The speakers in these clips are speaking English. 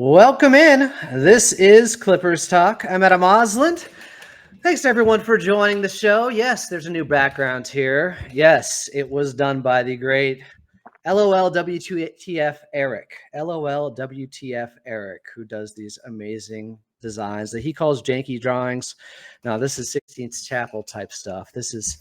Welcome in. This is Clippers Talk. I'm Adam Osland. Thanks to everyone for joining the show. Yes, there's a new background here. Yes, it was done by the great LOL WTF Eric. LOL WTF Eric, who does these amazing designs that he calls janky drawings. Now, this is 16th Chapel type stuff. This is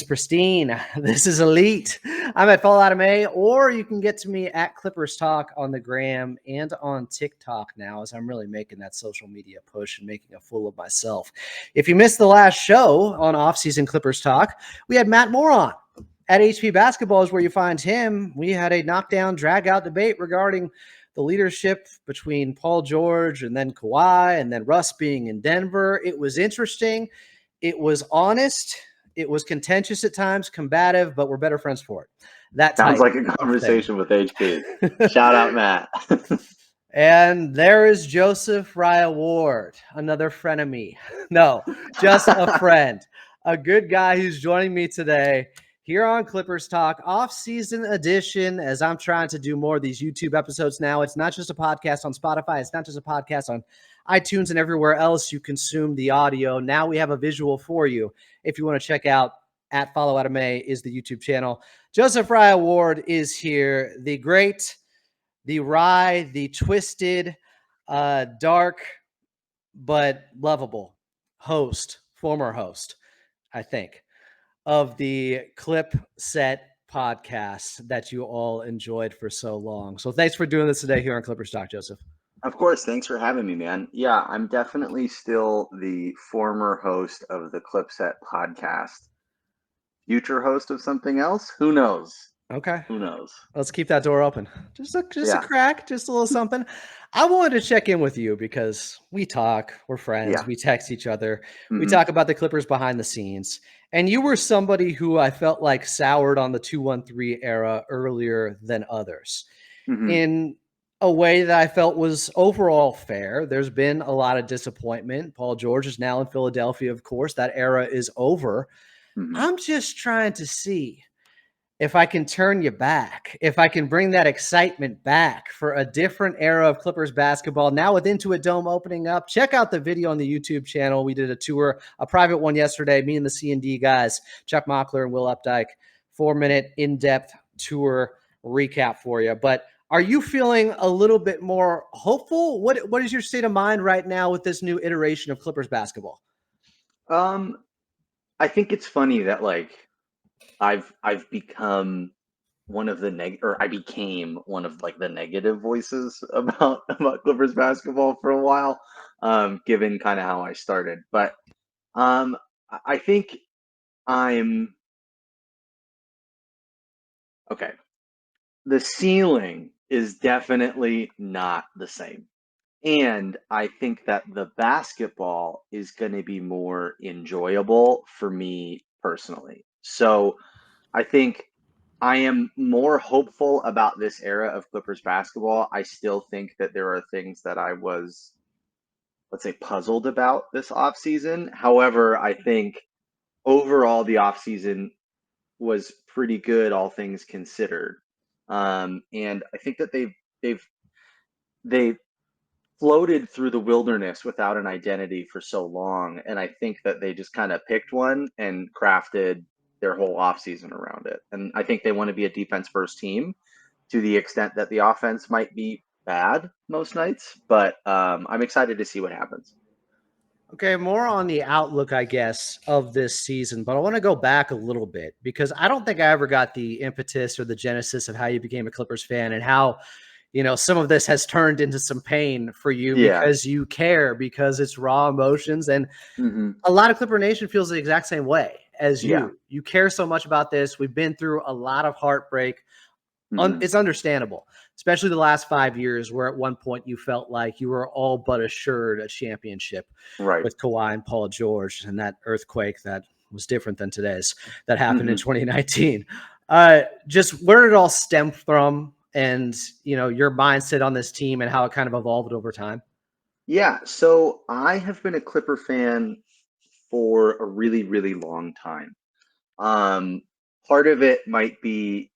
pristine. This is elite. I'm at Fallout of May, or you can get to me at Clippers Talk on the gram and on TikTok now, as I'm really making that social media push and making a fool of myself. If you missed the last show on off-season Clippers Talk, we had Matt Moore on. At HP Basketball is where you find him. We had a knockdown, drag-out debate regarding the leadership between Paul George and then Kawhi and then Russ being in Denver. It was interesting. It was honest. It was contentious at times, combative, but we're better friends for it. That sounds like a conversation with HP. Shout out, Matt. And there is Joseph Raya-Ward, another frenemy. No, just a friend, a good guy who's joining me today here on Clippers Talk, off-season edition, as I'm trying to do more of these YouTube episodes now. It's not just a podcast on Spotify. It's not just a podcast on iTunes and everywhere else you consume the audio. Now we have a visual for you. If you want to check out at Follow Out of May is the YouTube channel. Joseph Raya-Ward is here. The great, the wry, the twisted, dark, but lovable host, former host, I think, of the Clipset Podcast that you all enjoyed for so long. So thanks for doing this today here on Clippers Talk, Joseph. Of course. Thanks for having me, man. Yeah, I'm definitely still the former host of the Clipset Podcast. Future host of something else? Who knows? Okay. Who knows? Let's keep that door open. Just a crack, just a little something. I wanted to check in with you because we talk, we're friends, we text each other, we talk about the Clippers behind the scenes. And you were somebody who I felt like soured on the 2-1-3 era earlier than others in a way that I felt was overall fair. There's been a lot of disappointment. Paul George is now in Philadelphia, of course. That era is over. I'm just trying to see if I can turn you back, if I can bring that excitement back for a different era of Clippers basketball. Now with Intuit Dome opening up, check out the video on the YouTube channel. We did a tour, a private one yesterday, me and the C&D guys, Chuck Mockler and Will Updike, 4-minute in-depth tour recap for you. But are you feeling a little bit more hopeful? What is your state of mind right now with this new iteration of Clippers basketball? I think it's funny that I've become one of the I became one of the negative voices about Clippers basketball for a while, given kind of how I started. But I think I'm okay. The ceiling is definitely not the same. And I think that the basketball is going to be more enjoyable for me personally. So I think I am more hopeful about this era of Clippers basketball. I still think that there are things that I was, let's say, puzzled about this offseason. However, I think overall the offseason was pretty good, all things considered. And I think that they've floated through the wilderness without an identity for so long. And I think that they just kind of picked one and crafted their whole offseason around it. And I think they want to be a defense first team to the extent that the offense might be bad most nights. But I'm excited to see what happens. Okay, more on the outlook, I guess, of this season, but I want to go back a little bit because I don't think I ever got the impetus or the genesis of how you became a Clippers fan and how, some of this has turned into some pain for you because you care, because it's raw emotions. And a lot of Clipper Nation feels the exact same way as you. Yeah. You care so much about this. We've been through a lot of heartbreak. It's understandable, especially the last 5 years where at one point you felt like you were all but assured a championship with Kawhi and Paul George and that earthquake that was different than today's that happened in 2019. Just where did it all stem from and, your mindset on this team and how it kind of evolved over time? Yeah. So I have been a Clipper fan for a really, really long time. Part of it might be,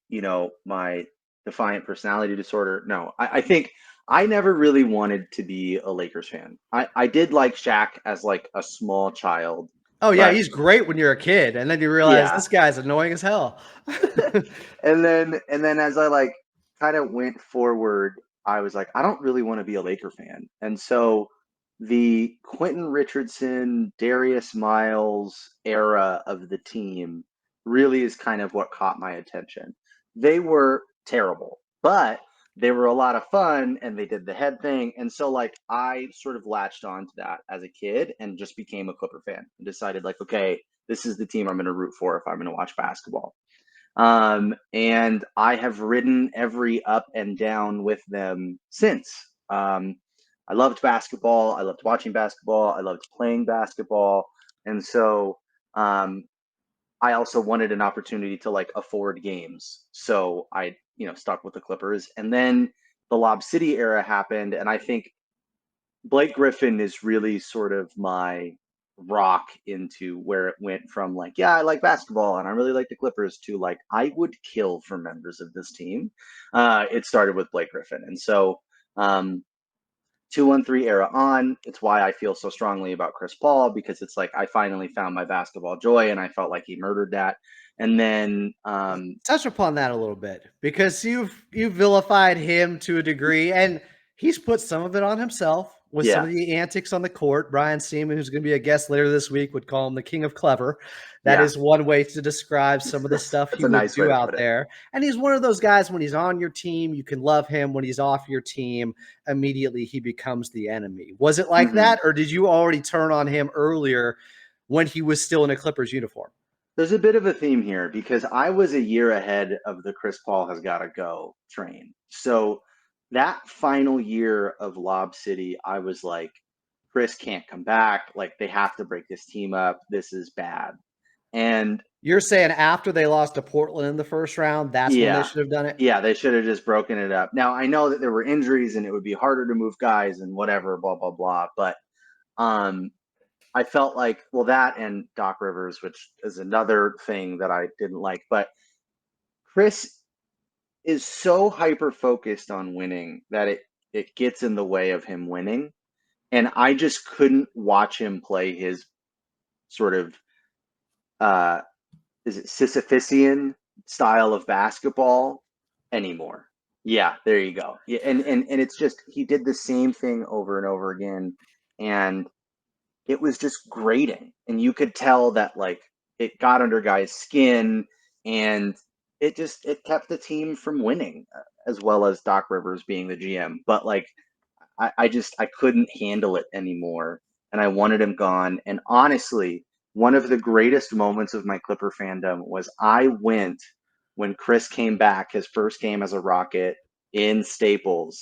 my defiant personality disorder. No, I think I never really wanted to be a Lakers fan. I did like Shaq as like a small child, Oh yeah, but he's great when you're a kid, and then you realize yeah. this guy's annoying as hell. And then as I like kind of went forward, I was like, I don't really want to be a Laker fan. And so the Quentin Richardson, Darius Miles era of the team really is kind of what caught my attention. They were terrible, but they were a lot of fun and they did the head thing. And so like I sort of latched on to that as a kid and just became a Clipper fan and decided like, okay, this is the team I'm going to root for if I'm going to watch basketball. And I have ridden every up and down with them since. I loved basketball. I loved watching basketball. I loved playing basketball. And so um, I also wanted an opportunity to like afford games. So I, stuck with the Clippers. And then the Lob City era happened. And I think Blake Griffin is really sort of my rock into where it went from like, yeah, I like basketball and I really like the Clippers to like, I would kill for members of this team. It started with Blake Griffin. And so, 2-1-3 era on, it's why I feel so strongly about Chris Paul because it's like I finally found my basketball joy and I felt like he murdered that. And then, Touch upon that a little bit because you've vilified him to a degree, and he's put some of it on himself with some yeah, of the antics on the court. Brian Seaman, who's going to be a guest later this week, would call him the king of clever. That yeah, is one way to describe some of the stuff that's he a would nice way do to out put it. there. And he's one of those guys, when he's on your team, you can love him. When he's off your team, immediately he becomes the enemy. Was it like Mm-hmm. that, or did you already turn on him earlier when he was still in a Clippers uniform? There's a bit of a theme here because I was a year ahead of the Chris Paul has got to go train. So that final year of Lob City, I was like, Chris can't come back. Like, they have to break this team up. This is bad. And You're saying after they lost to Portland in the first round, that's when they yeah, should have done it? yeah, they should have just broken it up. Now, I know that there were injuries and it would be harder to move guys and whatever, blah, blah, blah. But um, I felt like, well, that and Doc Rivers, which is another thing that I didn't like. But Chris is so hyper focused on winning that it gets in the way of him winning. And I just couldn't watch him play his sort of uh is it Sisyphusian style of basketball anymore. Yeah, there you go. Yeah, and it's just he did the same thing over and over again. And it was just grating. And you could tell that like it got under guys' skin and it kept the team from winning as well as Doc Rivers being the GM. But like I couldn't handle it anymore and I wanted him gone. And honestly, one of the greatest moments of my Clipper fandom was I went when Chris came back his first game as a Rocket in Staples.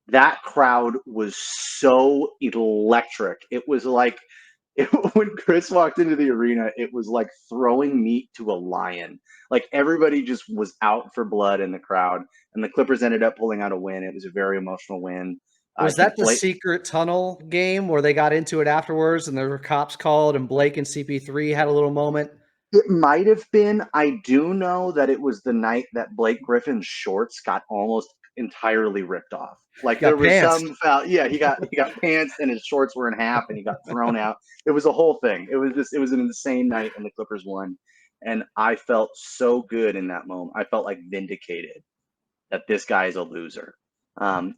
That crowd was so electric. It was like when Chris walked into the arena, it was like throwing meat to a lion. Like everybody just was out for blood in the crowd, and the Clippers ended up pulling out a win. It was a very emotional win. I Was think that the Blake. secret tunnel game where they got into it afterwards and there were cops called and Blake and CP3 had a little moment? It might have been. I do know that it was the night that Blake Griffin's shorts got almost entirely ripped off. Like there Got was pants. some foul. Yeah, he got pants and his shorts were in half and he got thrown out. It was a whole thing. It was an insane night and the Clippers won. And I felt so good in that moment. I felt like vindicated that this guy is a loser,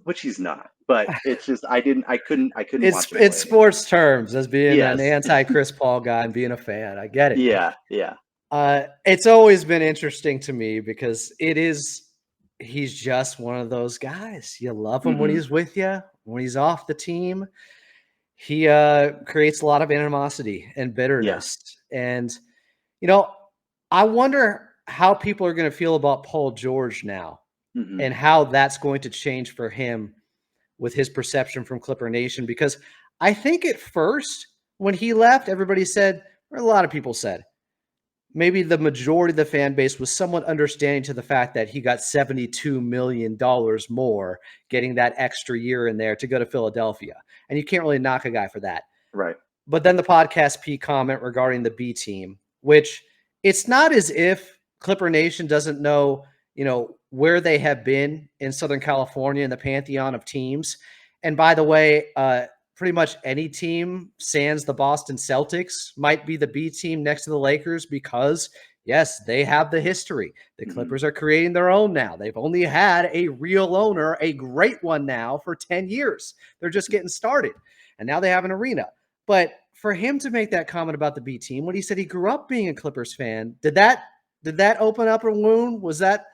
which he's not. But it's just I couldn't It's watch him play anymore. sports terms as being an Yes, anti-Chris Paul guy and being a fan. I get it. yeah, yeah. It's always been interesting to me because he's just one of those guys. You love him when Hmm. he's with you. When he's off the team, he creates a lot of animosity and Yeah. bitterness. And, you know, I wonder how people are going to feel about Paul George now Hmm. and how that's going to change for him with his perception from Clipper Nation. Because I think at first, when he left, everybody said, or a lot of people said, maybe the majority of the fan base was somewhat understanding to the fact that he got $72 million more getting that extra year in there to go to Philadelphia. And you can't really knock a guy for that. Right. But then the podcast P comment regarding the B team, which it's not as if Clipper Nation doesn't know where they have been in Southern California in the pantheon of teams. And by the way, pretty much any team, sans the Boston Celtics, might be the B team next to the Lakers because, yes, they have the history. The Clippers are creating their own now. They've only had a real owner, a great one now, for 10 years. They're just getting started. And now they have an arena. But for him to make that comment about the B team, when he said he grew up being a Clippers fan, did that open up a wound? Was that?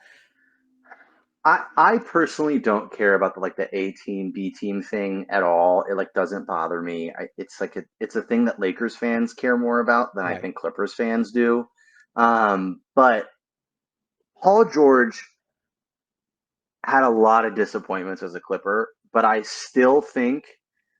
I personally don't care about the A team, B team thing at all. It doesn't bother me. It's a thing that Lakers fans care more about than I Right. think Clippers fans do. But Paul George had a lot of disappointments as a Clipper, but I still think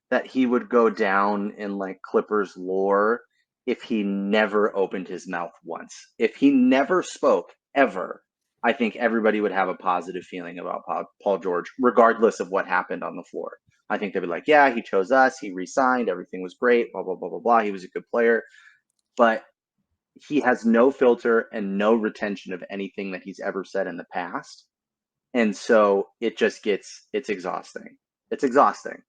that he would go down in Clippers lore if he never opened his mouth once. If he never spoke ever, I think everybody would have a positive feeling about Paul George, regardless of what happened on the floor. I think they'd be like, yeah, he chose us, he re-signed, everything was great, blah, blah, blah, blah, blah. He was a good player. But he has no filter and no retention of anything that he's ever said in the past. And so it's exhausting. It's exhausting.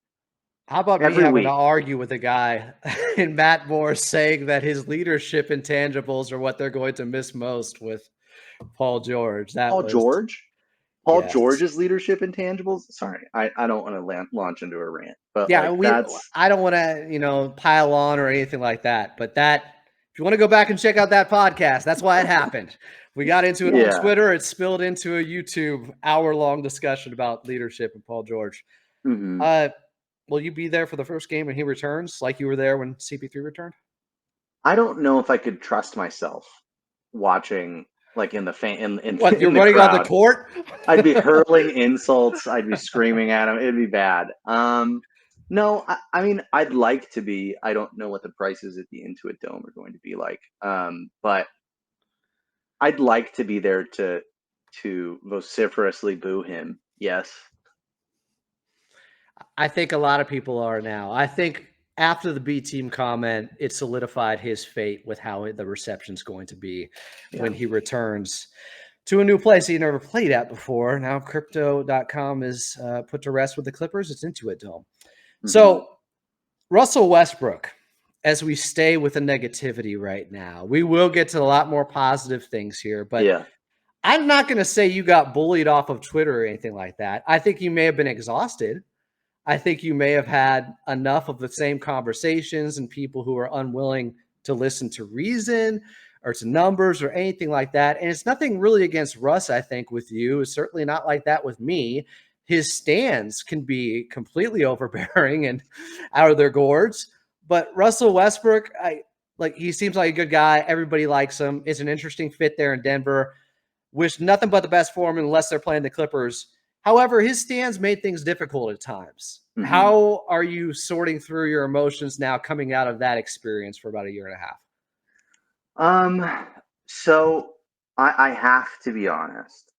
How about me Every having to week. argue with a guy in Matt Moore saying that his leadership intangibles are what they're going to miss most with Paul George? That Paul was, George? Paul yes. George's leadership intangibles? Sorry, I don't want to launch into a rant, but Yeah, that's I don't want to, pile on or anything like that. But if you want to go back and check out that podcast, that's why it happened. We got into it on yeah. Twitter. It spilled into a YouTube hour-long discussion about leadership and Paul George. Mm-hmm. Will you be there for the first game when he returns, like you were there when CP3 returned? I don't know if I could trust myself watching in the What, you're in the running on the crowd. court? I'd be hurling insults. I'd be screaming at him. It'd be bad. No, I mean, I'd like to be. I don't know what the prices at the Intuit Dome are going to be like. But I'd like to be there to vociferously boo him. Yes. I think a lot of people are now. I think after the B team comment, it solidified his fate with how the reception's going to be when he returns to a new place he never played at before. Now crypto.com is put to rest with the Clippers. It's Intuit Dome. Mm-hmm. So Russell Westbrook, as we stay with the negativity right now, we will get to a lot more positive things here, but yeah. I'm not going to say you got bullied off of Twitter or anything like that. I think you may have been exhausted. I think you may have had enough of the same conversations and people who are unwilling to listen to reason or to numbers or anything like that. And it's nothing really against Russ, I think, with you. It's certainly not like that with me. His stands can be completely overbearing and out of their gourds. But Russell Westbrook, he seems like a good guy. Everybody likes him. It's an interesting fit there in Denver. Wish nothing but the best for him unless they're playing the Clippers. However, his stands made things difficult at times. Mm-hmm. How are you sorting through your emotions now coming out of that experience for about a year and a half? So I have to be honest.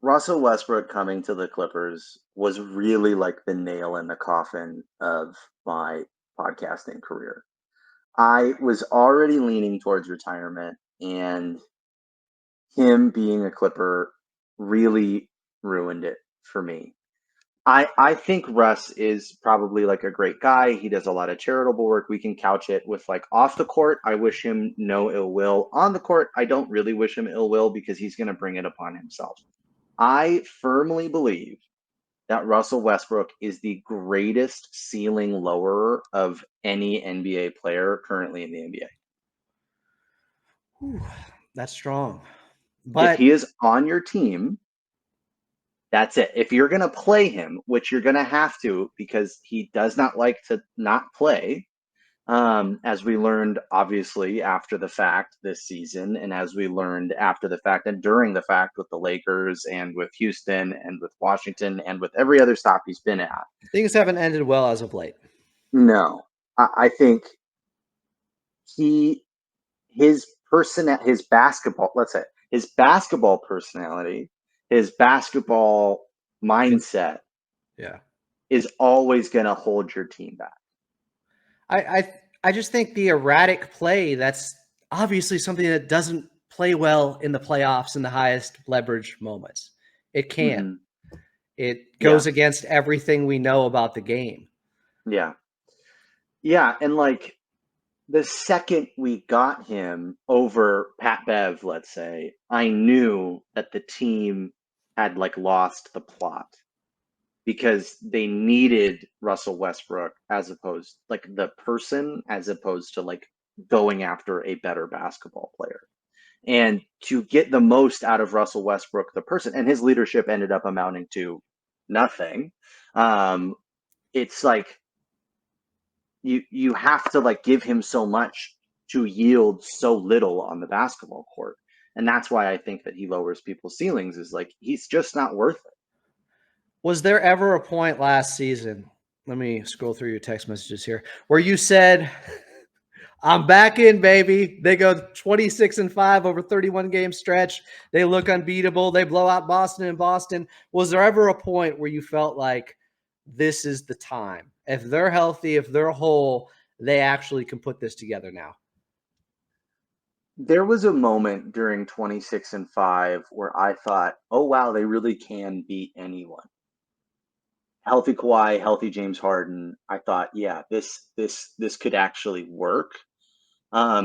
Russell Westbrook coming to the Clippers was really like the nail in the coffin of my podcasting career. I was already leaning towards retirement, and him being a Clipper really ruined it for me. I think Russ is probably a great guy. He does a lot of charitable work. We can couch it with off the court. I wish him no ill will. On the court, I don't really wish him ill will because he's going to bring it upon himself. I firmly believe that Russell Westbrook is the greatest ceiling lowerer of any NBA player currently in the NBA. Whew, that's strong. If But he is on your team, that's it. If you're going to play him, which you're going to have to because he does not like to not play, as we learned obviously after the fact this season, and as we learned after the fact and during the fact with the Lakers and with Houston and with Washington and with every other stop he's been at. Things haven't ended well as of late. No, I think his basketball, let's say his basketball personality, his basketball mindset, is always going to hold your team back. I just think the erratic play, that's obviously something that doesn't play well in the playoffs in the highest leverage moments. It can't. Mm-hmm. It Yeah. goes against everything we know about the game. Yeah. Yeah. And like the second we got him over Pat Bev, let's say, I knew that the team had like lost the plot because they needed Russell Westbrook as opposed like the person as opposed to like going after a better basketball player. And to get the most out of Russell Westbrook, the person, and his leadership ended up amounting to nothing. It's like you have to like give him so much to yield so little on the basketball court. And that's why I think that he lowers people's ceilings is like he's just not worth it. Was there ever a point last season? Let me scroll through your text messages here where you said, I'm back in, baby. They go 26-5 over 31 game stretch. They look unbeatable. They blow out Boston in Boston. Was there ever a point where you felt like this is the time? If they're healthy, if they're whole, they actually can put this together now. There was a moment during 26-5 where I thought, oh wow, they really can beat anyone. Healthy Kawhi, healthy James Harden. I thought, yeah, this could actually work.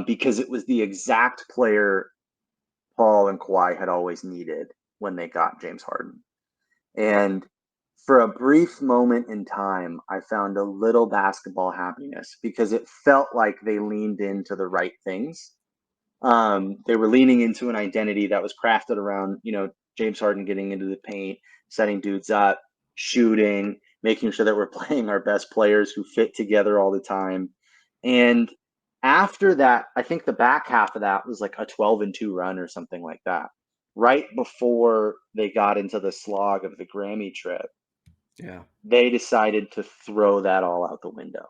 Because it was the exact player Paul and Kawhi had always needed when they got James Harden. And for a brief moment in time, I found a little basketball happiness because it felt like they leaned into the right things. They were leaning into an identity that was crafted around, James Harden getting into the paint, setting dudes up, shooting, making sure that we're playing our best players who fit together all the time. And after that, I think the back half of that was like a 12-2 run or something like that. Right before they got into the slog of the Grammy trip, Yeah. they decided to throw that all out the window.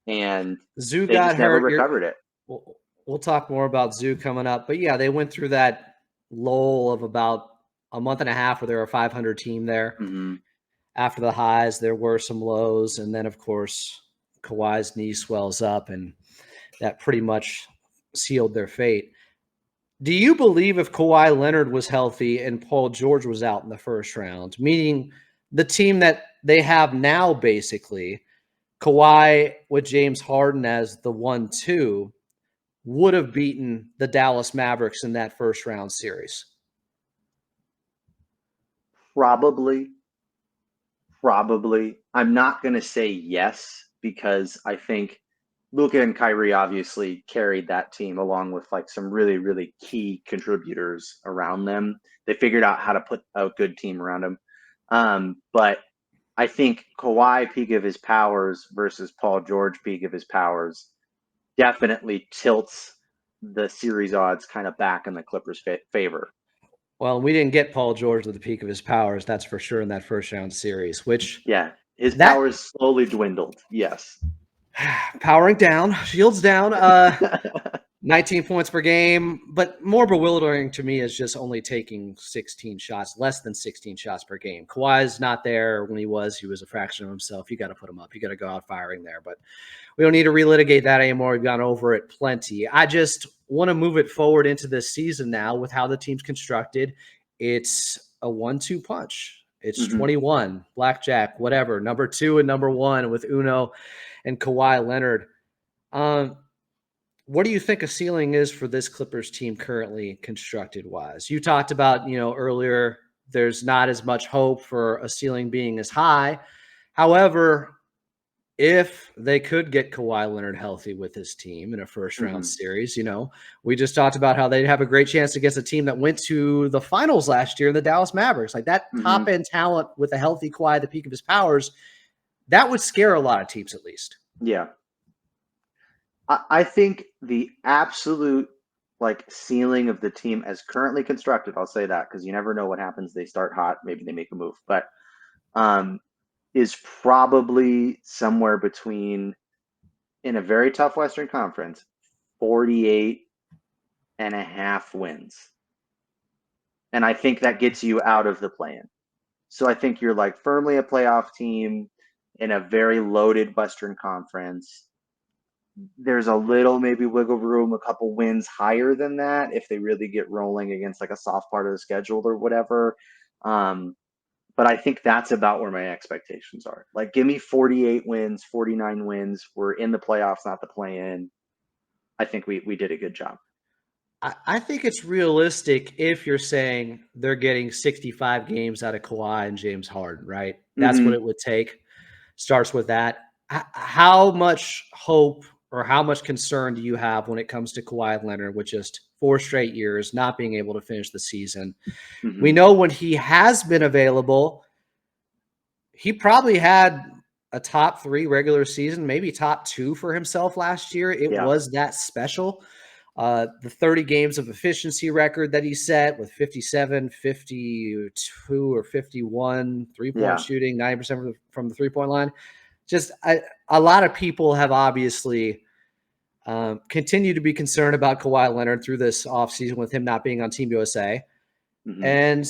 And Zoo they got just never hurt. recovered it. We'll talk more about Zoo coming up. But yeah, they went through that lull of about a month and a half where they were a 500 team there. Mm-hmm. After the highs, there were some lows. And then, of course, Kawhi's knee swells up, and that pretty much sealed their fate. Do you believe if Kawhi Leonard was healthy and Paul George was out in the first round, meaning the team that they have now, basically, Kawhi with James Harden as the 1-2, would have beaten the Dallas Mavericks in that first round series? Probably. I'm not going to say yes because I think Luka and Kyrie obviously carried that team along with like some really, really key contributors around them. They figured out how to put a good team around them. But I think Kawhi peak of his powers versus Paul George peak of his powers definitely tilts the series odds kind of back in the Clippers' favor. Well, we didn't get Paul George at the peak of his powers, that's for sure, in that first round series, which Yeah, his that powers slowly dwindled. Yes. powering down, shields down, 19 points per game. But more bewildering to me is just only taking 16 shots, less than 16 shots per game. Kawhi's not there. When he was a fraction of himself. You got to put him up. You got to go out firing there. But we don't need to relitigate that anymore. We've gone over it plenty. I just want to move it forward into this season now with how the team's constructed. It's a 1-2 punch. It's 21, blackjack, whatever, number 2 and number 1 with Uno and Kawhi Leonard. What do you think a ceiling is for this Clippers team currently constructed wise? You talked about, earlier, there's not as much hope for a ceiling being as high. However, if they could get Kawhi Leonard healthy with his team in a first round series, we just talked about how they'd have a great chance against a team that went to the finals last year, the Dallas Mavericks. Like that top end talent with a healthy Kawhi at the peak of his powers, that would scare a lot of teams at least. Yeah. I think the absolute ceiling of the team as currently constructed, I'll say that because you never know what happens. They start hot, maybe they make a move, but is probably somewhere between, in a very tough Western Conference, 48.5 wins. And I think that gets you out of the play-in. So I think you're firmly a playoff team in a very loaded Western Conference. there's a little maybe wiggle room, a couple wins higher than that if they really get rolling against like a soft part of the schedule or whatever. But I think that's about where my expectations are. Like, give me 48 wins, 49 wins. We're in the playoffs, not the play-in. I think we did a good job. I think it's realistic if you're saying they're getting 65 games out of Kawhi and James Harden, right? That's what Mm-hmm. it would take. Starts with that. How much hope or how much concern do you have when it comes to Kawhi Leonard with just 4 straight years not being able to finish the season? Mm-hmm. We know when he has been available, he probably had a top 3 regular season, maybe top 2 for himself last year. It Yeah. was that special. The 30 games of efficiency record that he set with 57, 52, or 51 3-point Yeah. shooting, 90% from the 3-point line. Just a lot of people have obviously continued to be concerned about Kawhi Leonard through this offseason with him not being on Team USA. Mm-hmm. And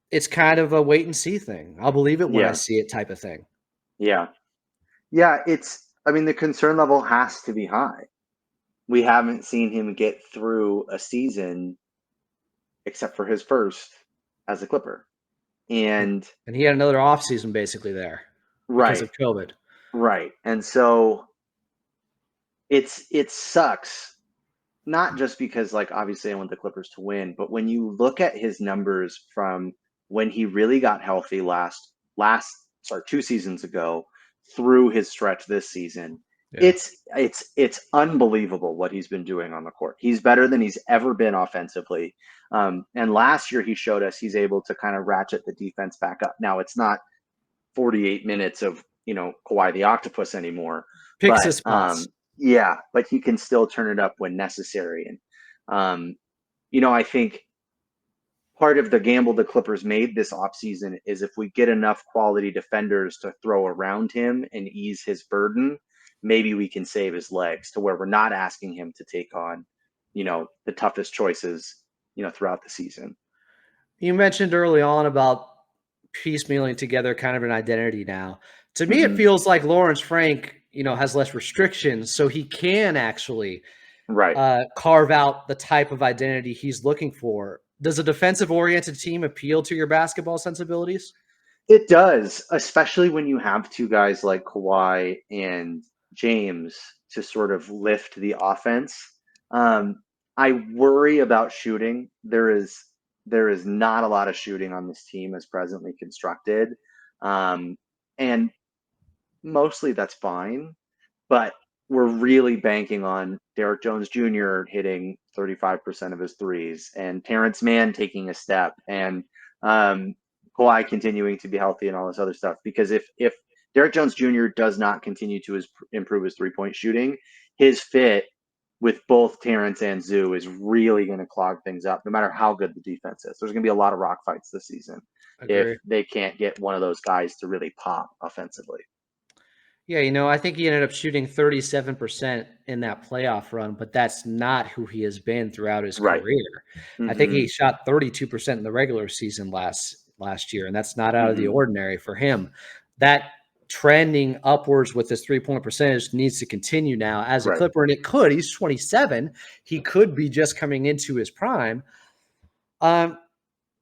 it's kind of a wait and see thing. I'll believe it when I Yeah. see it type of thing. Yeah. Yeah. I mean, the concern level has to be high. We haven't seen him get through a season except for his first as a Clipper. And And he had another offseason basically there because right, of COVID. right. And so it sucks, not just because like obviously I want the Clippers to win, but when you look at his numbers from when he really got healthy last 2 seasons ago through his stretch this season, Yeah. it's unbelievable what he's been doing on the court. He's better than he's ever been offensively. And last year he showed us he's able to kind of ratchet the defense back up. Now it's not 48 minutes of Kawhi the Octopus anymore, Picks but his spots. yeah, but he can still turn it up when necessary. And um, I think part of the gamble the Clippers made this offseason is if we get enough quality defenders to throw around him and ease his burden, maybe we can save his legs to where we're not asking him to take on, the toughest choices, throughout the season. You mentioned early on about piecemealing together kind of an identity now. To me, it Mm-hmm. feels like Lawrence Frank, has less restrictions, so he can actually Right. carve out the type of identity he's looking for. Does a defensive-oriented team appeal to your basketball sensibilities? It does, especially when you have two guys like Kawhi and James to sort of lift the offense. I worry about shooting. There is not a lot of shooting on this team as presently constructed, and mostly that's fine. But we're really banking on Derek Jones Jr. hitting 35% of his threes and Terrence Mann taking a step and um, Kawhi continuing to be healthy and all this other stuff. Because if Derek Jones Jr. does not continue to improve his 3-point shooting, his fit with both Terrence and Zoo is really going to clog things up, no matter how good the defense is. There's going to be a lot of rock fights this season if Agree. they can't get one of those guys to really pop offensively. Yeah, I think he ended up shooting 37% in that playoff run, but that's not who he has been throughout his Right. career. I think Mm-hmm. he shot 32% in the regular season last year, and that's not out of the Mm-hmm. ordinary for him. That trending upwards with his 3-point percentage needs to continue now as a Right. Clipper, and it could. He's 27. He could be just coming into his prime.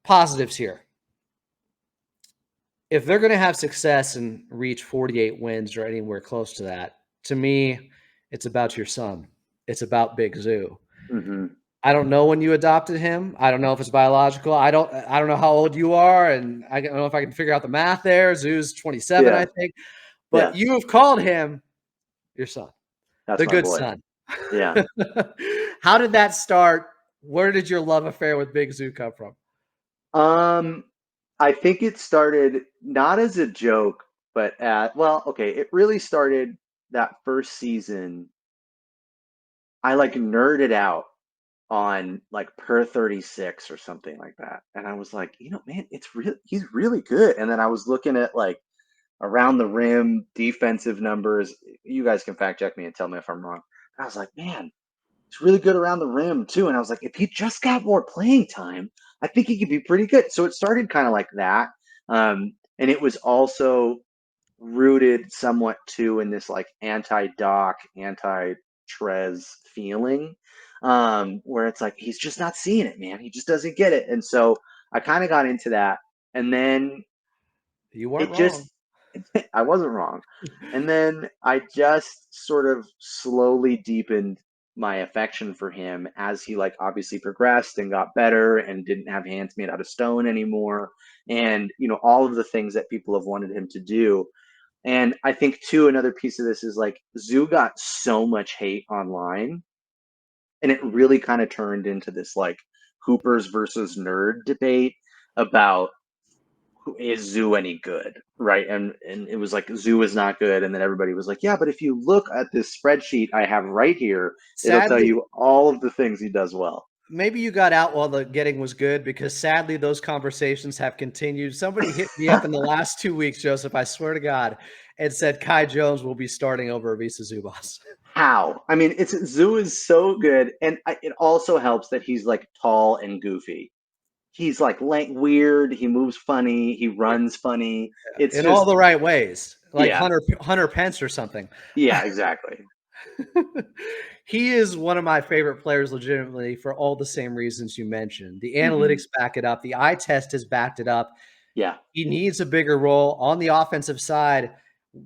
Positives here. If they're going to have success and reach 48 wins or anywhere close to that, to me, it's about your son. It's about Big Zoo. Mm-hmm. I don't know when you adopted him. I don't know if it's biological. I don't know how old you are, and I don't know if I can figure out the math there. Zoo's 27, I Yeah. think. But Yeah. you have called him your son, That's the my good boy. son. Yeah. How did that start? Where did your love affair with Big Zoo come from? Um, I think it started not as a joke, but okay, it really started that first season. I like nerded out on like per 36 or something like that. And I was like, man, he's really good. And then I was looking at like around the rim defensive numbers. You guys can fact check me and tell me if I'm wrong. I was like, man, it's really good around the rim too. And I was like, if he just got more playing time, I think he could be pretty good. So it started kind of like that. And it was also rooted somewhat too in this like anti-Doc, Trez feeling, where it's like he's just not seeing it, man. He just doesn't get it. And so I kind of got into that. And then You weren't it just, wrong. I wasn't wrong. And then I just sort of slowly deepened my affection for him as he like obviously progressed and got better and didn't have hands made out of stone anymore. And, all of the things that people have wanted him to do. And I think too, another piece of this is like Zoo got so much hate online, and it really kind of turned into this like Hoopers versus nerd debate about is Zoo any good, right? And it was like Zoo is not good, and then everybody was like, yeah, but if you look at this spreadsheet I have right here, it'll tell Sadly, you all of the things he does well. maybe you got out while the getting was good because sadly those conversations have continued. Somebody hit me up in the last 2 weeks, Joseph, I swear to God, and said Kai Jones will be starting over Avisa Zubas. How? I mean, it's Zoo is so good, and it also helps that he's like tall and goofy. He's like weird. He moves funny. He runs funny. It's In all just the right ways, like yeah, Hunter Pence or something. yeah, exactly. He is one of my favorite players legitimately for all the same reasons you mentioned. The Hmm. analytics back it up. The eye test has backed it up. Yeah. He needs a bigger role on the offensive side.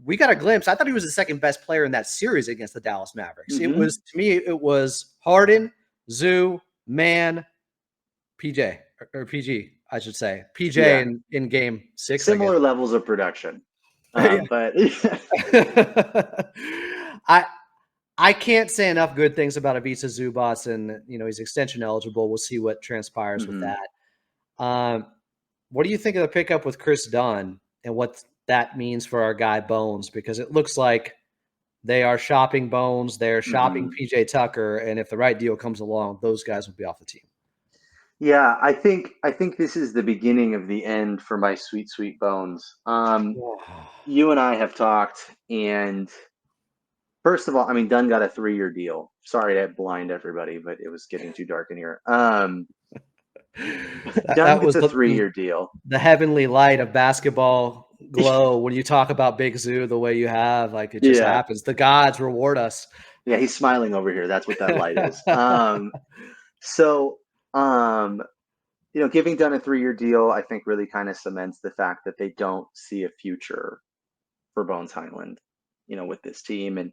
We got a glimpse. I thought he was the second best player in that series against the Dallas Mavericks. It Hmm. was, to me, it was Harden, Zoo, Man, PJ, or PG, I should say. PJ Yeah. in game 6, I guess. Similar levels of production, Yeah. but I I can't say enough good things about Avisa Zubats, and he's extension eligible. We'll see what transpires with hmm. that. Um, what do you think of the pickup with Chris Dunn and what that means for our guy Bones? Because it looks like they are shopping Bones, they're shopping Hmm. PJ Tucker, and if the right deal comes along, those guys will be off the team. Yeah, I think this is the beginning of the end for my sweet sweet bones. You and I have talked, and first of all, I mean, Dunn got a 3-year deal. Sorry to blind everybody, but it was getting too dark in here. Dunn That gets was a 3-year deal. the heavenly light of basketball glow when you talk about Big Zoo the way you have. Like, it just Yeah, happens. The gods reward us. yeah, he's smiling over here. That's what that light is. So, um, giving Dunn a 3-year deal, I think really kind of cements the fact that they don't see a future for Bones Highland, with this team. And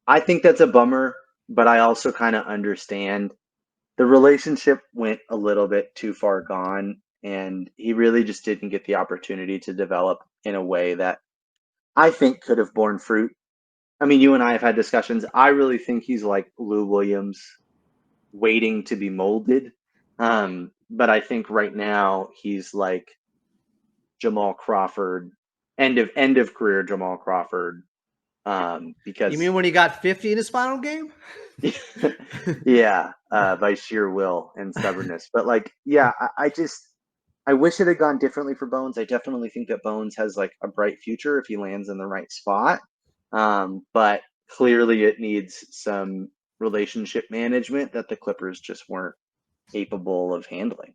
I think that's a bummer, but I also kind of understand the relationship went a little bit too far gone, and he really just didn't get the opportunity to develop in a way that I think could have borne fruit. I mean, you and I have had discussions. I really think he's like Lou Williams waiting to be molded. But I think right now he's like Jamal Crawford, end of career Jamal Crawford. You mean Because when he got 50 in his final game? yeah, by sheer will and stubbornness. But like, yeah, I wish it had gone differently for Bones. I definitely think that Bones has like a bright future if he lands in the right spot. But clearly it needs some relationship management that the Clippers just weren't capable of handling.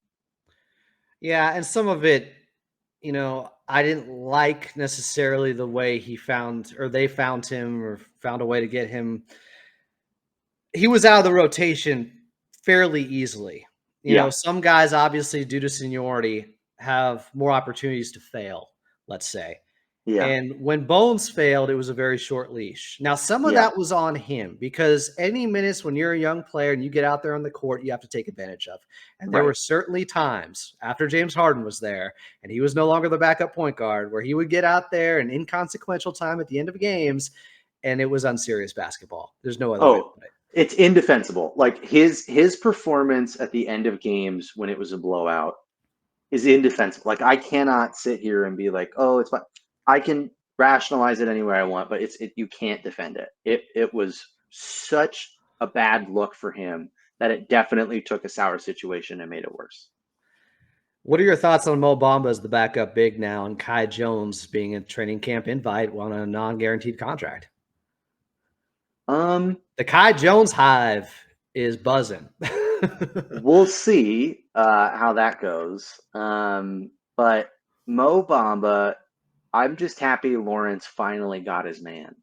Yeah, and some of it, I didn't like necessarily the way they found him or found a way to get him. He was out of the rotation fairly easily. Yeah, Some guys, obviously, due to seniority, have more opportunities to fail, let's say. yeah, And when Bones failed, it was a very short leash. Now, some of yeah, that was on him because any minutes when you're a young player and you get out there on the court, you have to take advantage of. And there right. were certainly times after James Harden was there and he was no longer the backup point guard where he would get out there in inconsequential time at the end of games and it was unserious basketball. There's no other way to Oh, put it. it's indefensible. Like his performance at the end of games when it was a blowout is indefensible. Like I cannot sit here and be like, oh, it's fine. I can rationalize it any way I want, but you can't defend it. It was such a bad look for him that it definitely took a sour situation and made it worse. What are your thoughts on Mo Bamba as the backup big now and Kai Jones being a training camp invite on a non-guaranteed contract? Um, The Kai Jones hive is buzzing. we'll see how that goes. But Mo Bamba, I'm just happy Lawrence finally got his man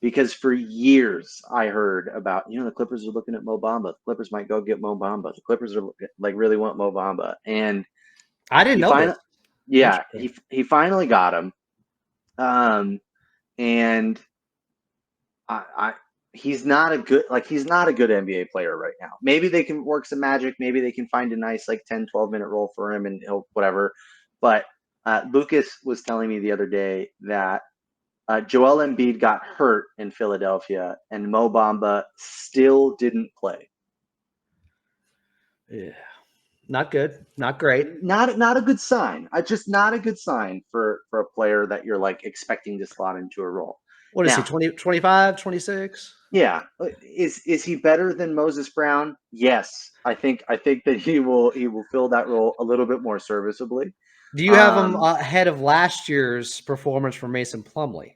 Because for years I heard about, the Clippers are looking at Mo Bamba. The Clippers might go get Mo Bamba. The Clippers are like really want Mo Bamba. And I didn't he know this. finally, yeah, Interesting. he finally got him. And I he's not a good NBA player right now. Maybe they can work some magic. Maybe they can find a nice like 10, 12-minute role for him and he'll whatever. But Lucas was telling me the other day that Joel Embiid got hurt in Philadelphia and Mo Bamba still didn't play. Yeah. Not good. Not great. Not a good sign. Just not a good sign for a player that you're like expecting to slot into a role. What is he, Now, 20, 25, 26? yeah, is he better than Moses Brown? Yes, I think that he will fill that role a little bit more serviceably. Do you have him ahead of last year's performance for Mason Plumlee?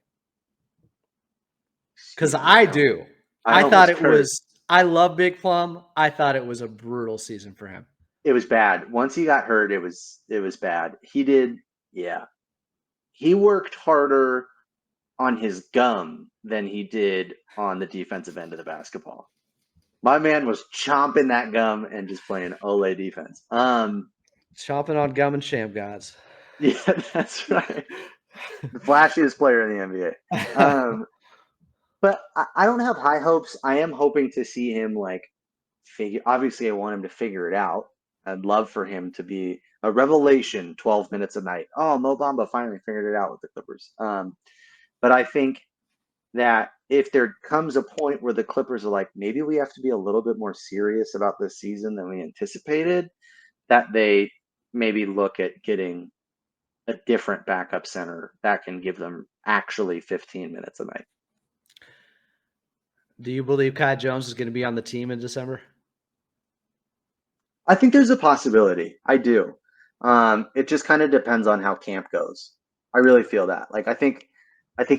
Because I do. I thought it was. I love Big Plum. I thought it was a brutal season for him. It was bad. Once he got hurt, it was bad. He did, yeah. He worked harder on his gum than he did on the defensive end of the basketball. My man was chomping that gum and just playing Ole defense. Chomping on gum and sham gods. Yeah, that's right. The flashiest player in the NBA. But I don't have high hopes. I am hoping to see him like figure. Obviously, I want him to figure it out. I'd love for him to be a revelation 12 minutes a night. Oh, Mo Bamba finally figured it out with the Clippers. But I think that if there comes a point where the Clippers are like, maybe we have to be a little bit more serious about this season than we anticipated, that they maybe look at getting a different backup center that can give them actually 15 minutes a night. Do you believe Kai Jones is going to be on the team in December? I think there's a possibility. I do. It just kind of depends on how camp goes. I really feel that. Like I think